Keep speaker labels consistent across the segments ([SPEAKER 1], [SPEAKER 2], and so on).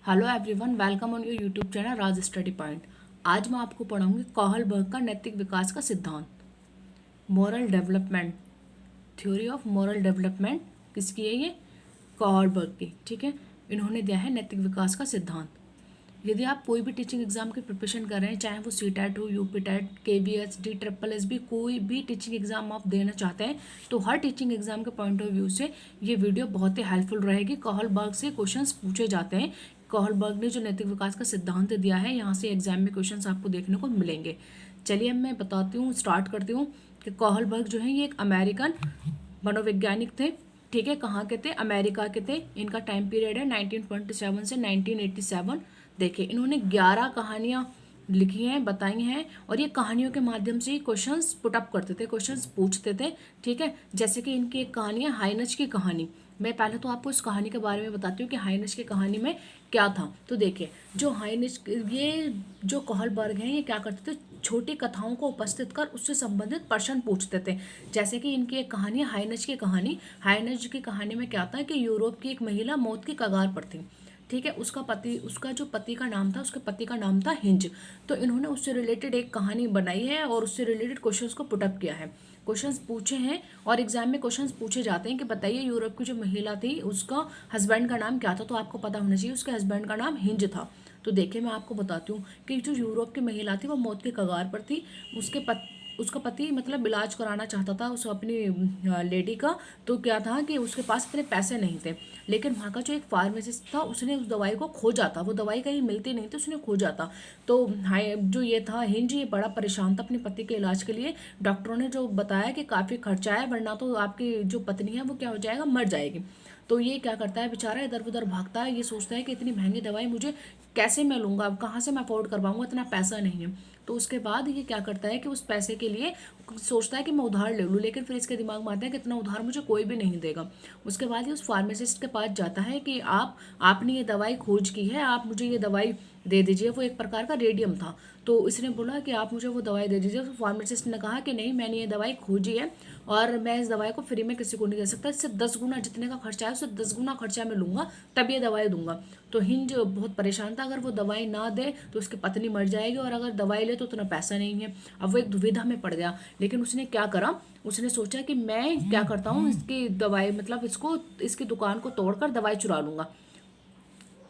[SPEAKER 1] Hello everyone, welcome on your YouTube channel Raj study point. आज मैं आपको पढ़ाऊंगी कॉहलबर्ग का नैतिक विकास का सिद्धांत। Moral development, theory of moral development किसकी है? ये कॉहलबर्ग की। ठीक है, इन्होंने दिया है नैतिक विकास का सिद्धांत। यदि आप कोई भी टीचिंग एग्जाम की प्रिपरेशन कर रहे हैं, चाहे वो सीटेट हो, UPTET, KVS, D triple S B, कोई भी टीचिंग एग्जाम आप देना चाहते हैं, तो हर टीचिंग एग्जाम के पॉइंट ऑफ व्यू से ये वीडियो बहुत ही हेल्पफुल रहेगी। कॉहलबर्ग से क्वेश्चंस पूछे जाते हैं। कॉहलबर्ग ने जो नैतिक विकास का सिद्धांत दिया है, यहाँ से एग्जाम में क्वेश्चंस आपको देखने को मिलेंगे। चलिए अब मैं बताती हूँ, स्टार्ट करती हूँ कि कॉहलबर्ग जो है ये एक अमेरिकन मनोवैज्ञानिक थे। ठीक है, कहाँ के थे? अमेरिका के थे। इनका टाइम पीरियड है 1927 से 1987। देखिए, इन्होंने 11 कहानियाँ लिखी हैं, बताई हैं, और ये कहानियों के माध्यम से ही क्वेश्चंस पुट अप करते थे, क्वेश्चंस पूछते थे। ठीक है, जैसे कि इनकी एक कहानी है हाइनच की कहानी। मैं पहले तो आपको इस कहानी के बारे में बताती हूँ कि हाइनच की कहानी में क्या था। तो देखिए, जो हाइनच, ये जो कॉहलबर्ग हैं, ये क्या करते थे? छोटी कथाओं को उपस्थित कर उससे संबंधित प्रश्न पूछते थे। जैसे कि इनकी एक कहानी है हाइनच की कहानी। हाइनच की कहानी में क्या था कि यूरोप की एक महिला मौत की कगार पर थी। ठीक है, उसका पति, उसका जो पति का नाम था, उसके पति का नाम था हिंज। तो इन्होंने उससे रिलेटेड एक कहानी बनाई है और उससे रिलेटेड क्वेश्चंस को पुटअप किया है, क्वेश्चंस पूछे हैं, और एग्जाम में क्वेश्चंस पूछे जाते हैं कि बताइए यूरोप की जो महिला थी उसका हस्बैंड का नाम क्या था। तो आपको पता होना चाहिए उसके हस्बैंड का नाम हिंज था। तो देखिए, मैं आपको बताती हूँ कि जो यूरोप की महिला थी वो मौत के कगार पर थी। उसका पति मतलब इलाज कराना चाहता था उस अपनी लेडी का। तो क्या था कि उसके पास इतने पैसे नहीं थे, लेकिन वहाँ का जो एक फार्मासिस्ट था उसने उस दवाई को खोजा था। वो दवाई कहीं मिलती नहीं थी, उसने खोजा था। तो हाय, जो ये था हिंज, ये बड़ा परेशान था अपने पति के इलाज के लिए। डॉक्टरों ने जो बताया कि काफ़ी खर्चा है, वरना तो आपकी जो पत्नी है वो क्या हो जाएगा, मर जाएगी। तो ये क्या करता है बेचारा, इधर उधर भागता है। ये सोचता है कि इतनी महंगी दवाई मुझे कैसे मैं लूँगा, अब कहाँ से मैं अफोर्ड कर पाऊँगा, इतना पैसा नहीं है। तो उसके बाद ये क्या करता है कि उस पैसे के लिए सोचता है कि मैं उधार ले लूँ, लेकिन फिर इसके दिमाग में आता है कि इतना उधार मुझे कोई भी नहीं देगा। उसके बाद ये उस फार्मासिस्ट के पास जाता है कि आपने ये दवाई खोज की है, आप मुझे ये दवाई दे दीजिए। वो एक प्रकार का रेडियम था। तो इसने बोला कि आप मुझे वो दवाई दे दीजिए। तो फार्मासिस्ट ने कहा कि नहीं, मैंने ये दवाई खोजी है और मैं इस दवाई को फ्री में किसी को नहीं दे सकता। इससे 10 गुना जितने का खर्चा है उससे 10 गुना खर्चा मैं लूँगा, तब ये दवाई दूंगा। तो हिंज बहुत परेशान था, अगर वो दवाई ना दे तो उसकी पत्नी मर जाएगी, और अगर दवाई ले तो उतना पैसा नहीं है। अब वो एक दुविधा में पड़ गया। लेकिन उसने क्या करा, उसने सोचा कि मैं क्या करता हूँ, इसकी दवाई मतलब इसको, इसकी दुकान को तोड़कर दवाई चुरा लूंगा।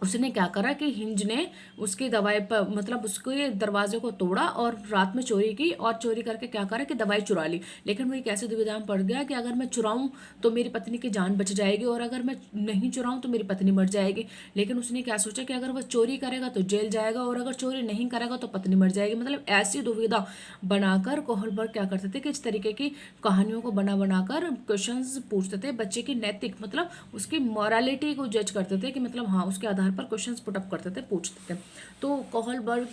[SPEAKER 1] उसने क्या करा कि हिंज ने उसकी दवाई पर मतलब उसके दरवाजे को तोड़ा और रात में चोरी की, और चोरी करके क्या करा कि दवाई चुरा ली। लेकिन वो एक ऐसे दुविधा में पड़ गया कि अगर मैं चुराऊं तो मेरी पत्नी की जान बच जाएगी, और अगर मैं नहीं चुराऊं तो मेरी पत्नी मर जाएगी। लेकिन उसने क्या सोचा कि अगर वह चोरी करेगा तो जेल जाएगा, और अगर चोरी नहीं करेगा तो पत्नी मर जाएगी। मतलब ऐसी दुविधा बनाकर कोहलबर्ग क्या करते थे कि इस तरीके की कहानियों को बना बनाकर क्वेश्चंस पूछते थे बच्चे की नैतिक, मतलब उसकी मॉरालिटी को जज करते थे कि मतलब हाँ, उसके आधार पर क्वेश्चंस पुटअप करते थे, पूछते थे। तो कोहलबर्ग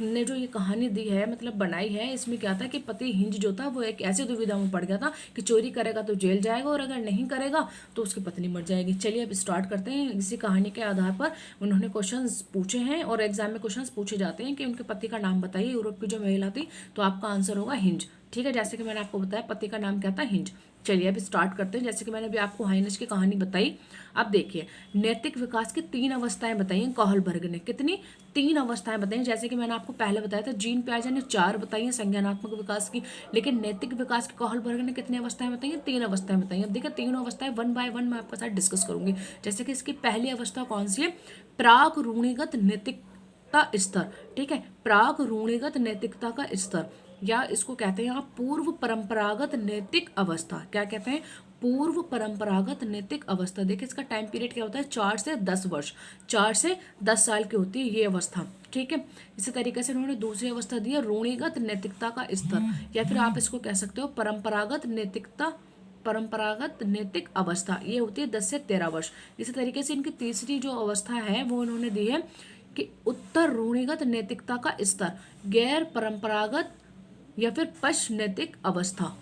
[SPEAKER 1] ने जो ये कहानी दी है, मतलब बनाई है, इसमें क्या था कि पति हिंज जो था वो एक ऐसी दुविधा में पड़ गया था कि चोरी करेगा तो जेल जाएगा, और अगर नहीं करेगा तो उसकी पत्नी मर जाएगी। चलिए अब स्टार्ट करते हैं। इसी कहानी के आधार पर उन्होंने क्वेश्चंस पूछे हैं, और एग्जाम में क्वेश्चंस पूछे जाते हैं कि उनके पति का नाम बताइए, यूरोप की जो महिला थी। तो आपका आंसर होगा हिंज। ठीक है, जैसे कि मैंने आपको बताया पति का नाम क्या था, हिंज। चलिए अब स्टार्ट करते हैं। जैसे कि मैंने अभी आपको हाइनस की कहानी बताई। अब देखिए, नैतिक विकास की 3 अवस्थाएं बताई हैं कॉहलबर्ग ने। कितनी? 3 अवस्थाएं बताई। जैसे कि मैंने आपको पहले बताया था, जीन पियाजे ने 4 बताई हैं संज्ञानात्मक विकास की, लेकिन नैतिक विकास की कॉहलबर्ग ने कितनी अवस्थाएं बताई हैं? 3 अवस्थाएं बताई हैं। अब देखिए, तीनों अवस्थाएं वन बाय वन मैं आपके साथ डिस्कस करूंगी। जैसे कि इसकी पहली अवस्था कौन सी है? प्राक रूढ़िगत नैतिकता स्तर। ठीक है, प्राक रूढ़िगत नैतिकता का स्तर, या इसको कहते हैं आप पूर्व परंपरागत नैतिक अवस्था। क्या कहते हैं? पूर्व परंपरागत नैतिक अवस्था। देखिए, इसका टाइम पीरियड क्या होता है? 4 से 10 वर्ष, 4 से 10 साल की होती है ये अवस्था। ठीक है, इसी तरीके से उन्होंने दूसरी अवस्था दी है रूढ़िगत नैतिकता का स्तर, या फिर आप इसको कह सकते हो परंपरागत नैतिकता, परंपरागत नैतिक अवस्था। ये होती है 10 से 13 वर्ष। इसी तरीके से इनकी तीसरी जो अवस्था है वो इन्होंने दी है कि उत्तर रूढ़िगत नैतिकता का स्तर, गैर परंपरागत या फिर पश्च नैतिक अवस्था।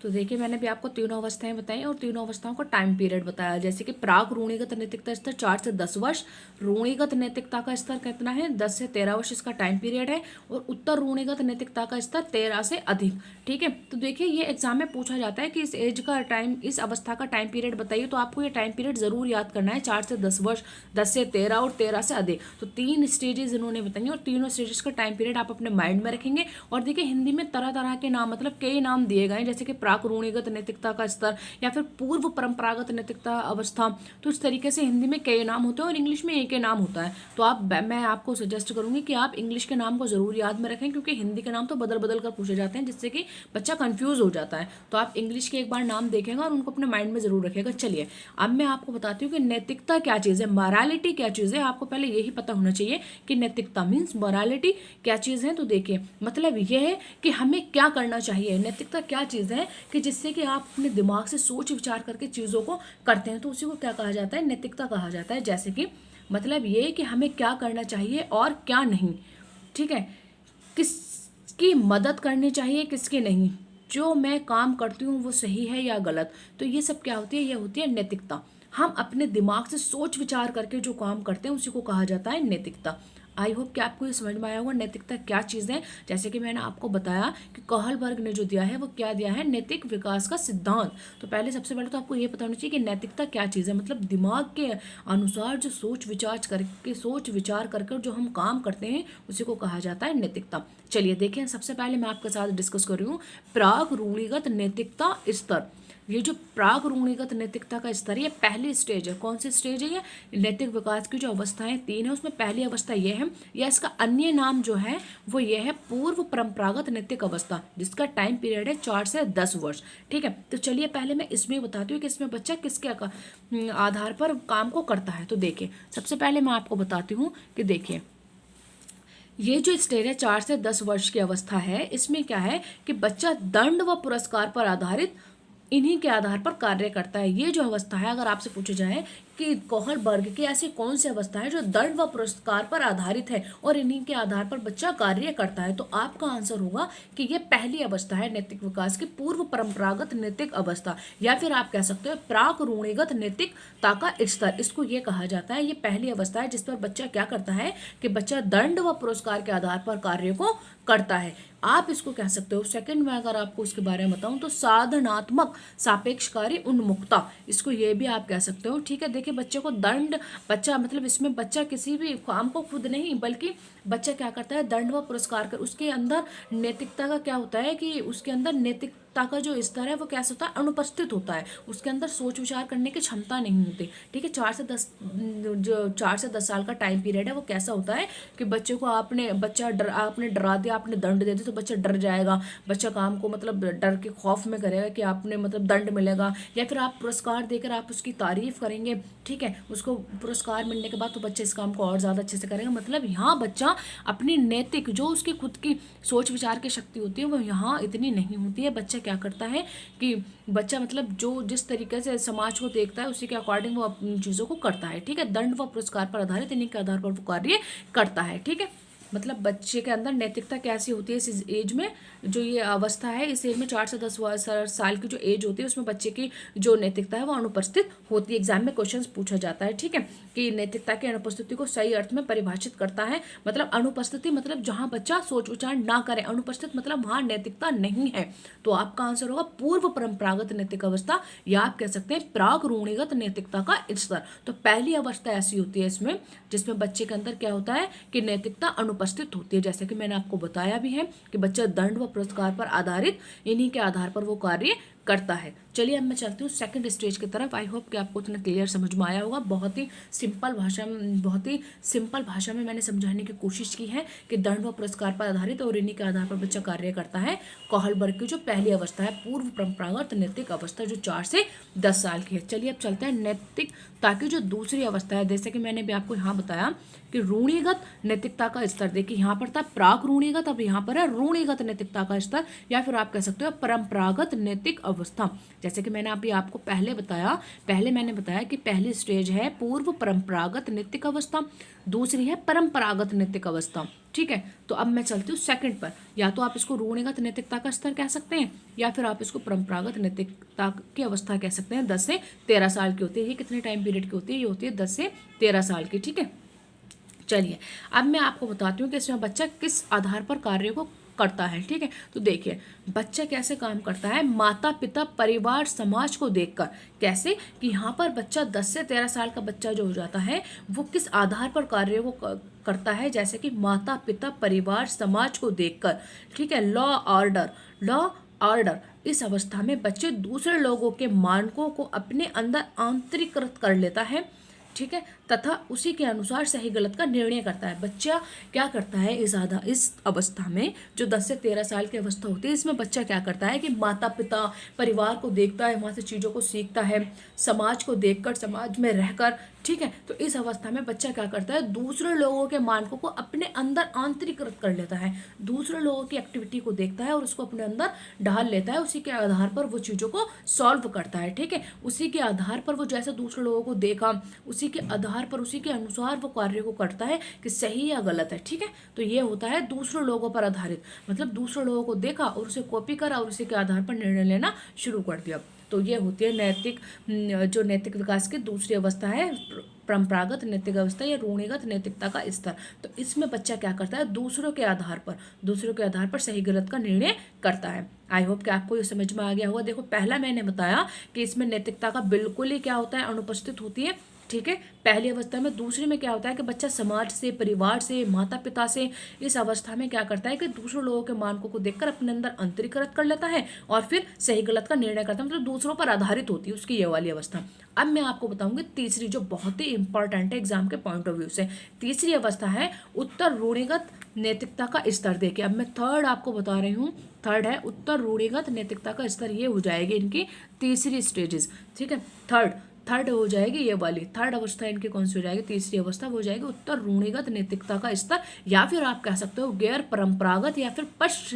[SPEAKER 1] तो देखिए मैंने भी आपको तीनों अवस्थाएं बताई और तीनों अवस्थाओं का टाइम पीरियड बताया। जैसे कि प्राक रूढ़िगत नैतिकता स्तर 4 से 10 वर्ष, रूढ़िगत नैतिकता का स्तर कितना है 10 से 13 वर्ष इसका टाइम पीरियड है, और उत्तर रूढ़िगत नैतिकता का स्तर 13 से अधिक। ठीक है, तो देखिए ये एग्जाम में पूछा जाता है कि इस एज का टाइम, इस अवस्था का टाइम पीरियड बताइए, तो आपको ये टाइम पीरियड जरूर याद करना है। 4 से 10 वर्ष, 10 से 13 और 13 से अधिक, तो 3 स्टेजेस इन्होंने बताई और तीनों स्टेजेस का टाइम पीरियड आप अपने माइंड में रखेंगे। और देखिए हिंदी में तरह तरह के नाम, मतलब कई नाम दिए गए हैं, जैसे कि प्राक रूढ़िगत नैतिकता का स्तर या फिर पूर्व परंपरागत नैतिकता अवस्था। तो इस तरीके से हिंदी में कई नाम होते हैं और इंग्लिश में एक ही नाम होता है। तो मैं आपको सजेस्ट करूंगी कि आप इंग्लिश के नाम को जरूर याद में रखें, क्योंकि हिंदी के नाम तो बदल बदल कर पूछे जाते हैं, जिससे कि बच्चा कंफ्यूज हो जाता है। तो आप इंग्लिश के एक बार नाम देखेगा और उनको अपने माइंड में जरूर रखेगा। चलिए अब मैं आपको बताती हूँ कि नैतिकता क्या चीज़ है, मॉरालिटी क्या चीज़ है। आपको पहले यही पता होना चाहिए कि नैतिकता मीन्स मॉरालिटी क्या चीज़ है। तो देखिए मतलब यह है कि हमें क्या करना चाहिए। नैतिकता क्या चीज़ है कि जिससे कि आप अपने दिमाग से सोच विचार करके चीज़ों को करते हैं, तो उसी को क्या कहा जाता है, नैतिकता कहा जाता है। जैसे कि मतलब ये कि हमें क्या करना चाहिए और क्या नहीं। ठीक है, किसकी मदद करनी चाहिए, किसकी नहीं, जो मैं काम करती हूँ वो सही है या गलत। तो ये सब क्या होती है, ये होती है नैतिकता। हम अपने दिमाग से सोच विचार करके जो काम करते हैं उसी को कहा जाता है नैतिकता। आई होप कि आपको ये समझ में आया होगा नैतिकता क्या चीज़ है। जैसे कि मैंने आपको बताया कि कहलबर्ग ने जो दिया है वो क्या दिया है, नैतिक विकास का सिद्धांत। तो पहले सबसे पहले तो आपको ये पता होना चाहिए कि नैतिकता क्या चीज़ है, मतलब दिमाग के अनुसार जो सोच विचार करके जो हम काम करते हैं उसी को कहा जाता है नैतिकता। चलिए देखें, सबसे पहले मैं आपके साथ डिस्कस कर रही हूँ प्राग रूढ़िगत नैतिकता स्तर। ये जो प्राग रूढ़िगत नैतिकता का स्तर है, ये पहली स्टेज है। कौन सी स्टेज है ये, नैतिक विकास की जो अवस्थाएं 3 है उसमें पहली अवस्था ये है, या इसका अन्य नाम जो है वो ये है पूर्व परंपरागत नैतिक अवस्था, जिसका टाइम पीरियड है 4 से 10 वर्ष। ठीक है, तो चलिए पहले मैं इसमें बताती हूँ कि इसमें बच्चा किसके आधार पर काम को करता है। तो देखिए सबसे पहले मैं आपको बताती हूँ कि देखिए ये जो स्टेज है 4 से 10 वर्ष की अवस्था है, इसमें क्या है कि बच्चा दंड व पुरस्कार पर आधारित, इन्हीं के आधार पर कार्य करता है। ये जो अवस्था है, अगर आपसे पूछा जाए कि कहलबर्ग की ऐसी कौन सी अवस्था है जो दंड व पुरस्कार पर आधारित है और इन्हीं के आधार पर बच्चा कार्य करता है, तो आपका आंसर होगा कि ये पहली अवस्था है नैतिक विकास की, पूर्व परंपरागत नैतिक अवस्था, या फिर आप कह सकते हो प्राक रूढ़िगत नैतिकता का स्तर। इसको ये कहा जाता है, ये पहली अवस्था है जिस पर बच्चा क्या करता है कि बच्चा दंड व पुरस्कार के आधार पर कार्य को करता है। आप इसको कह सकते हो, सेकंड में अगर आपको इसके बारे में बताऊं तो साधनात्मक सापेक्षकारी उन्मुखता, इसको ये भी आप कह सकते हो। ठीक है, देखिए बच्चे को दंड, बच्चा मतलब इसमें बच्चा किसी भी काम को खुद नहीं बल्कि बच्चा क्या करता है, दंड व पुरस्कार कर, उसके अंदर नैतिकता का क्या होता है कि उसके अंदर नैतिकता का जो स्तर है वो कैसा होता है, अनुपस्थित होता है। उसके अंदर सोच विचार करने की क्षमता नहीं होती। ठीक है, 4 से 10 साल का टाइम पीरियड है, वो कैसा होता है कि बच्चे को आपने डरा दिया, आपने दंड दे दिया तो बच्चा डर जाएगा, बच्चा काम को मतलब डर के खौफ में करेगा कि आपने मतलब दंड मिलेगा, या फिर आप पुरस्कार देकर आप उसकी तारीफ करेंगे। ठीक है, उसको पुरस्कार मिलने के बाद तो बच्चा इस काम को और ज़्यादा अच्छे से करेगा। मतलब यहाँ बच्चा अपनी नैतिक जो उसकी खुद की सोच विचार की शक्ति होती है वो यहाँ इतनी नहीं होती है। बच्चा क्या करता है कि बच्चा मतलब जो जिस तरीके से समाज को देखता है उसी के अकॉर्डिंग वो अपनी चीज़ों को करता है। ठीक है, दंड व पुरस्कार पर आधारित इन्हीं के आधार पर वो कार्य करता है। ठीक है, मतलब बच्चे के अंदर नैतिकता कैसी होती है इस एज में, जो ये अवस्था है इस एज में 4 से 10 साल की जो एज होती है उसमें बच्चे की जो नैतिकता है वो अनुपस्थित होती है। एग्जाम में क्वेश्चन पूछा जाता है। ठीक है, कि नैतिकता की अनुपस्थिति को सही अर्थ में परिभाषित करता है। मतलब अनुपस्थिति मतलब जहाँ बच्चा सोच विचार ना करे, अनुपस्थित मतलब वहाँ नैतिकता नहीं है। तो आपका आंसर होगा पूर्व परंपरागत नैतिक अवस्था, या आप कह सकते हैं प्राग रूढ़िगत नैतिकता का स्तर। तो पहली अवस्था ऐसी होती है इसमें जिसमें बच्चे के अंदर क्या होता है कि नैतिकता अनुपस्थित होती है। जैसे कि मैंने आपको बताया भी है कि बच्चा दंड व पुरस्कार पर आधारित, इन्हीं के आधार पर वो कार्य करता है। चलिए अब मैं चलती हूँ सेकंड स्टेज की तरफ। आई होप कि आपको इतना क्लियर समझ में आया होगा। बहुत ही सिंपल भाषा में मैंने समझाने की कोशिश की है कि दंड व पुरस्कार पर आधारित और इन्हीं के आधार पर बच्चा कार्य करता है। कहलबर्ग की जो पहली अवस्था है पूर्व परंपरागत नैतिक अवस्था जो 4 से 10 साल की है। चलिए अब चलते हैं नैतिकता की जो दूसरी अवस्था है। जैसे कि मैंने भी आपको यहाँ बताया कि रूढ़िगत नैतिकता का स्तर, देखिए यहाँ पर था प्राक रूढ़िगत, अब यहाँ पर है रूढ़िगत नैतिकता का स्तर, या फिर आप कह सकते हो परंपरागत नैतिक अवस्था। जैसे कि मैंने अभी आपको पहले मैंने बताया कि पहली स्टेज है पूर्व परंपरागत नैतिक अवस्था, दूसरी है परंपरागत नैतिक अवस्था। ठीक है, तो अब मैं चलती हूँ सेकंड पर। या तो आप इसको रूढ़िगत नैतिकता का स्तर कह सकते हैं या फिर आप इसको परंपरागत नैतिकता की अवस्था कह सकते हैं। 10 से 13 साल की होती है। ये कितने टाइम पीरियड की होती है? ये होती है 10 से 13 साल की। ठीक है, चलिए अब मैं आपको बताती हूँ कि इसमें बच्चा किस आधार पर कार्य को करता है। ठीक है, तो देखिए बच्चा कैसे काम करता है, माता पिता परिवार समाज को देखकर। कैसे कि यहाँ पर बच्चा 10 से 13 साल का बच्चा जो हो जाता है वो किस आधार पर कार्य को करता है, जैसे कि माता पिता परिवार समाज को देखकर। ठीक है, लॉ ऑर्डर इस अवस्था में बच्चे दूसरे लोगों के मानकों को अपने अंदर आंतरिकृत कर लेता है। ठीक है, तथा उसी के अनुसार सही गलत का निर्णय करता है। बच्चा क्या करता है इस अवस्था में, जो 10 से 13 साल की अवस्था होती है, इसमें बच्चा क्या करता है कि माता पिता परिवार को देखता है, वहाँ से चीज़ों को सीखता है, समाज को देखकर समाज में रहकर। ठीक है, तो इस अवस्था में बच्चा क्या करता है, दूसरे लोगों के मानकों को अपने अंदर आंतरिकृत कर लेता है। दूसरे लोगों की एक्टिविटी को देखता है और उसको अपने अंदर ढाल लेता है। उसी के आधार पर वो चीज़ों को सॉल्व करता है। ठीक है, उसी के आधार पर वो जैसे दूसरे लोगों को देखा, उसी के आधार पर उसी के अनुसार वो कार्य को करता है कि सही या गलत है। ठीक है, तो ये होता है दूसरे लोगों पर आधारित। मतलब दूसरे लोगों को देखा और उसे कॉपी करा और उसी के आधार पर निर्णय लेना शुरू कर दिया। तो ये होती है जो नैतिक विकास की दूसरी अवस्था है, परंपरागत नैतिक अवस्था या रूढ़िगत नैतिकता का स्तर। तो इसमें बच्चा क्या करता है, दूसरों के आधार पर सही गलत का निर्णय करता है। आई होप कि आपको ये समझ में आ गया होगा। देखो पहला मैंने बताया कि इसमें नैतिकता का बिल्कुल ही क्या होता है, अनुपस्थित होती है। ठीक है, पहली अवस्था में। दूसरे में क्या होता है कि बच्चा समाज से, परिवार से, माता पिता से, इस अवस्था में क्या करता है कि दूसरे लोगों के मानकों को देखकर अपने अंदर अंतरीकृत कर लेता है और फिर सही गलत का निर्णय करता है। मतलब दूसरों पर आधारित होती है उसकी ये वाली अवस्था। अब मैं आपको बताऊंगी तीसरी, जो बहुत ही इंपॉर्टेंट है एग्जाम के पॉइंट ऑफ व्यू से। तीसरी अवस्था है उत्तर रूढ़िगत नैतिकता का स्तर। देखिए अब मैं थर्ड आपको बता रही हूँ। थर्ड है उत्तर रूढ़िगत नैतिकता का स्तर। ये हो जाएगी इनकी तीसरी स्टेजेस। ठीक है, थर्ड हो जाएगी ये वाली। थर्ड अवस्था इनकी कौन सी हो जाएगी, तीसरी अवस्था वो हो जाएगी उत्तर रूढ़िगत नैतिकता का स्तर, या फिर आप कह सकते हो गैर परंपरागत या फिर पश्च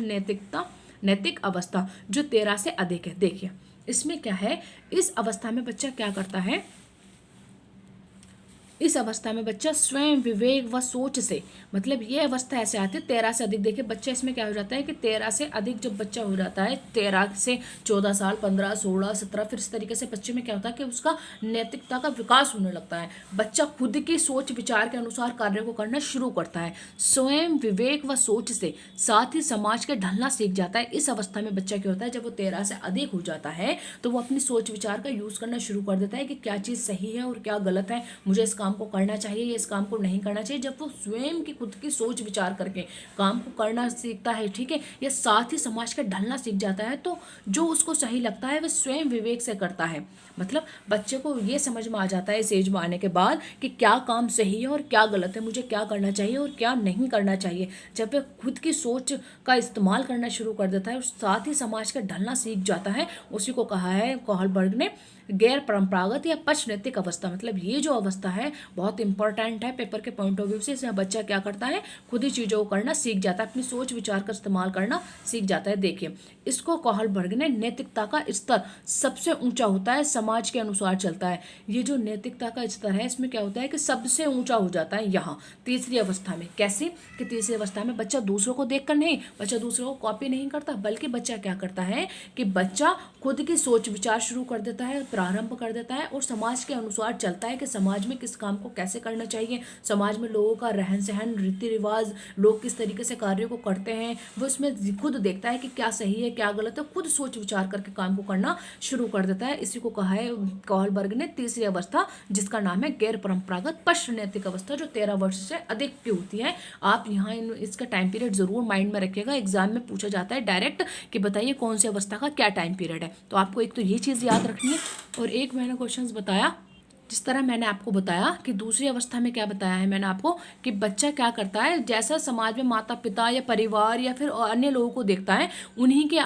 [SPEAKER 1] नैतिक अवस्था, जो 13 से अधिक है। देखिए इसमें क्या है, इस अवस्था में बच्चा क्या करता है, इस अवस्था में बच्चा स्वयं विवेक व सोच से, मतलब ये अवस्था ऐसे आती है 13 से अधिक। देखिए बच्चा इसमें क्या हो जाता है कि 13 से अधिक जब बच्चा हो जाता है, 13 से 14 साल, 15, 16, 17, फिर इस तरीके से बच्चे में क्या होता है कि उसका नैतिकता का विकास होने लगता है। बच्चा खुद की सोच विचार के अनुसार कार्य को करना शुरू करता है, स्वयं विवेक व सोच से, साथ ही समाज के ढलना सीख जाता है। इस अवस्था में बच्चा क्या होता है, जब वो 13 से अधिक हो जाता है तो वो अपनी सोच विचार का यूज करना शुरू कर देता है कि क्या चीज़ सही है और क्या गलत है, मुझे इस काम को करना चाहिए या इस काम को नहीं करना चाहिए। जब वो स्वयं की खुद की सोच विचार करके काम को करना सीखता है, ठीक है, या साथ ही समाज का ढलना सीख जाता है, तो जो उसको सही लगता है वह स्वयं विवेक से करता है। मतलब बच्चे को ये समझ में आ जाता है इस एज में आने के बाद कि क्या काम सही है और क्या गलत है, मुझे क्या करना चाहिए और क्या नहीं करना चाहिए। जब वह खुद की सोच का इस्तेमाल करना शुरू कर देता है और साथ ही समाज का ढलना सीख जाता है, उसी को कहा है कोहलबर्ग ने गैर परंपरागत या पश्चिनैतिक अवस्था। मतलब ये जो अवस्था है बहुत इंपॉर्टेंट है पेपर के पॉइंट ऑफ व्यू से। इसमें बच्चा क्या करता है, खुद ही चीज़ों को करना सीख जाता है, अपनी सोच विचार का इस्तेमाल करना सीख जाता है। देखिए इसको कोहलबर्ग ने नैतिकता का स्तर सबसे ऊंचा होता है, समाज के अनुसार चलता है। ये जो नैतिकता का स्तर है इसमें क्या होता है कि सबसे ऊंचा हो जाता है यहाँ तीसरी अवस्था में। कैसे कि तीसरी अवस्था में बच्चा दूसरों को देखकर नहीं, बच्चा दूसरों को कॉपी नहीं करता, बल्कि बच्चा क्या करता है कि बच्चा खुद की सोच विचार शुरू कर देता है, प्रारंभ कर देता है और समाज के अनुसार चलता है कि समाज में किस काम को कैसे करना चाहिए, समाज में लोगों का रहन सहन, रीति रिवाज, लोग किस तरीके से कार्य को करते हैं, वो इसमें खुद देखता है कि क्या सही है क्या गलत है, खुद सोच विचार करके काम को करना शुरू कर देता है। इसी को कहा है कोहलबर्ग ने तीसरी अवस्था, जिसका नाम है गैर परंपरागत पश्चिनैतिक अवस्था, जो 13 वर्ष से अधिक की होती है। आप यहाँ इसका टाइम पीरियड जरूर माइंड में रखिएगा, एग्जाम में पूछा जाता है डायरेक्ट कि बताइए कौन सी अवस्था का क्या टाइम पीरियड है। तो आपको एक तो ये चीज़ याद रखनी है, और एक मैंने क्वेश्चंस बताया जिस तरह मैंने आपको बताया कि दूसरी अवस्था में क्या बताया है मैंने आपको कि बच्चा क्या करता है, जैसा समाज में माता पिता या परिवार या फिर अन्य लोगों को देखता है, उन्हीं के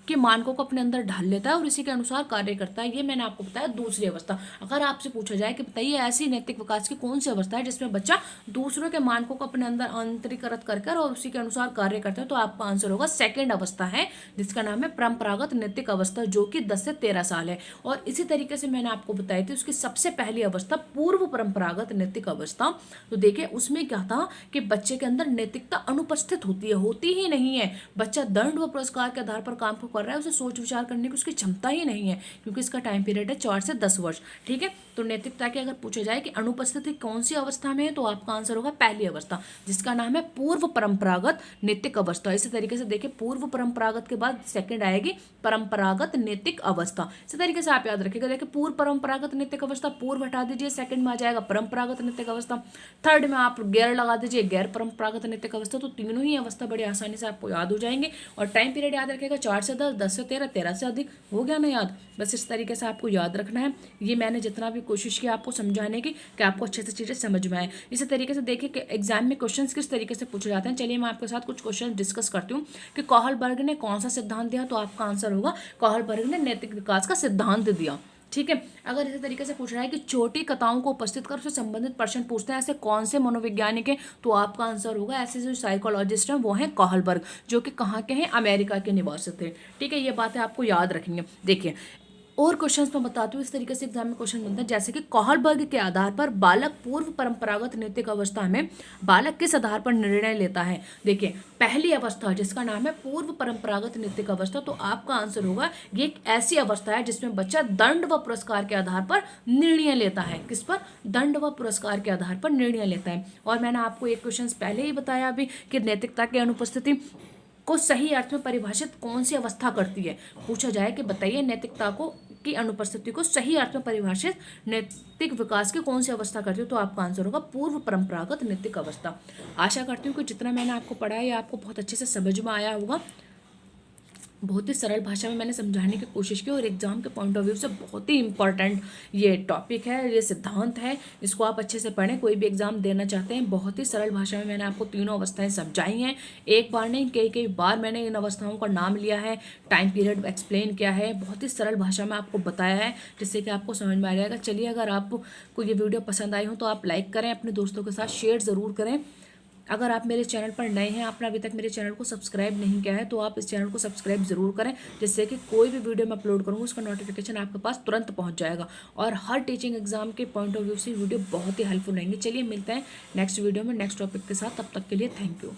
[SPEAKER 1] के मानकों को अपने अंदर ढाल लेता है और इसी के अनुसार कार्य करता है। ये मैंने आपको बताया दूसरी अवस्था। अगर आपसे पूछा जाए कि बताइए ऐसी नैतिक विकास की कौन सी अवस्था है जिसमें बच्चा दूसरों के मानकों को अपने अंदर आंतरिकृत कर कर और उसी के अनुसार कार्य करता है, तो आपका आंसर होगा सेकंड अवस्था है जिसका नाम है परंपरागत नैतिक अवस्था, जो कि 10 से 13 साल है। और इसी तरीके से मैंने आपको बताई थी उसकी सबसे पहली अवस्था पूर्व परंपरागत नैतिक अवस्था। तो देखिए उसमें क्या था कि बच्चे के अंदर नैतिकता अनुपस्थित होती है, होती ही नहीं है। बच्चा दंड व पुरस्कार के आधार पर काम को कर रहा है, उसे सोच विचार करने की उसकी क्षमता ही नहीं है, क्योंकि इसका टाइम पीरियड है 4 से 10 वर्ष। ठीक है, तो नैतिकता की अगर पूछा जाए कि अनुपस्थिति कौन सी अवस्था में है, तो आपका आंसर होगा पहली अवस्था जिसका नाम है पूर्व परंपरागत नैतिक अवस्था। इसी तरीके से देखिए पूर्व परंपरागत के बाद सेकंड आएगी परंपरागत नैतिक अवस्था। इसी तरीके से आप याद रखिएगा, देखिए पूर्व परंपरागत नैतिक अवस्था, पूर्व हटा दीजिए, सेकंड में आ जाएगा परंपरागत नैतिक अवस्था, थर्ड में आप गैर लगा दीजिए, गैर परंपरागत नैतिक अवस्था। तो तीनों ही अवस्था बड़ी आसानी से आपको याद हो जाएंगे। और टाइम पीरियड याद रखिएगा 4 से 10, 10 से 13, 13 से अधिक। हो गया ना याद? बस इस तरीके से आपको याद रखना है। ये मैंने जितना भी कोशिश की आपको समझाने की कि आपको अच्छे से चीज़ें समझ में आए। इसी तरीके से देखिए कि एग्जाम में क्वेश्चन किस तरीके से पूछे जाते हैं। चलिए मैं आपके साथ कुछ क्वेश्चन डिस्कस करती हूँ कि कॉहलबर्ग ने कौन सा सिद्धांत दिया, तो आपका आंसर होगा कॉहलबर्ग ने नैतिक विकास का सिद्धांत दिया। ठीक है, अगर इसी तरीके से पूछ रहा है कि छोटी कथाओं को उपस्थित कर उससे संबंधित प्रश्न पूछते हैं ऐसे कौन से मनोवैज्ञानिक हैं, तो आपका आंसर होगा ऐसे जो साइकोलॉजिस्ट हैं वो हैं कॉहलबर्ग, जो कि कहाँ के हैं, अमेरिका के निवासी थे। ठीक है, ये बातें आपको याद रखेंगे। देखिए और क्वेश्चंस मैं बताती हूँ, इस तरीके से एग्जाम में क्वेश्चन बनता है जैसे कि कॉहलबर्ग के आधार पर बालक पूर्व परंपरागत नैतिक अवस्था में बालक किस आधार पर निर्णय लेता है। देखिए पहली अवस्था जिसका नाम है पूर्व परंपरागत नैतिक अवस्था, तो आपका आंसर होगा ये एक ऐसी अवस्था है जिसमें बच्चा दंड व पुरस्कार के आधार पर निर्णय लेता है। किस पर? दंड व पुरस्कार के आधार पर निर्णय लेता है। और मैंने आपको एक क्वेश्चन पहले ही बताया अभी कि नैतिकता की अनुपस्थिति को सही अर्थ में परिभाषित कौन सी अवस्था करती है। पूछा जाए कि बताइए नैतिकता को की अनुपस्थिति को सही अर्थ में परिभाषित नैतिक विकास की कौन सी अवस्था करती है, तो आपका आंसर होगा पूर्व परंपरागत नैतिक अवस्था। आशा करती हूँ कि जितना मैंने आपको पढ़ाया ये आपको बहुत अच्छे से समझ में आया होगा। बहुत ही सरल भाषा में मैंने समझाने की कोशिश की और एग्जाम के पॉइंट ऑफ व्यू से बहुत ही इंपॉर्टेंट ये टॉपिक है, ये सिद्धांत है। इसको आप अच्छे से पढ़ें, कोई भी एग्जाम देना चाहते हैं। बहुत ही सरल भाषा में मैंने आपको तीनों अवस्थाएं समझाई हैं, एक बार नहीं कई कई बार मैंने इन अवस्थाओं का नाम लिया है, टाइम पीरियड एक्सप्लेन किया है, बहुत ही सरल भाषा में आपको बताया है जिससे कि आपको समझ में आ जाएगा। चलिए अगर आपको ये वीडियो पसंद आई हो तो आप लाइक करें, अपने दोस्तों के साथ शेयर ज़रूर करें। अगर आप मेरे चैनल पर नए हैं, आपने अभी तक मेरे चैनल को सब्सक्राइब नहीं किया है, तो आप इस चैनल को सब्सक्राइब जरूर करें, जिससे कि कोई भी वीडियो मैं अपलोड करूँगा उसका नोटिफिकेशन आपके पास तुरंत पहुंच जाएगा। और हर टीचिंग एग्जाम के पॉइंट ऑफ व्यू से वीडियो बहुत ही हेल्पफुल रहेंगे। चलिए मिलते हैं नेक्स्ट वीडियो में नेक्स्ट टॉपिक के साथ, तब तक के लिए थैंक यू।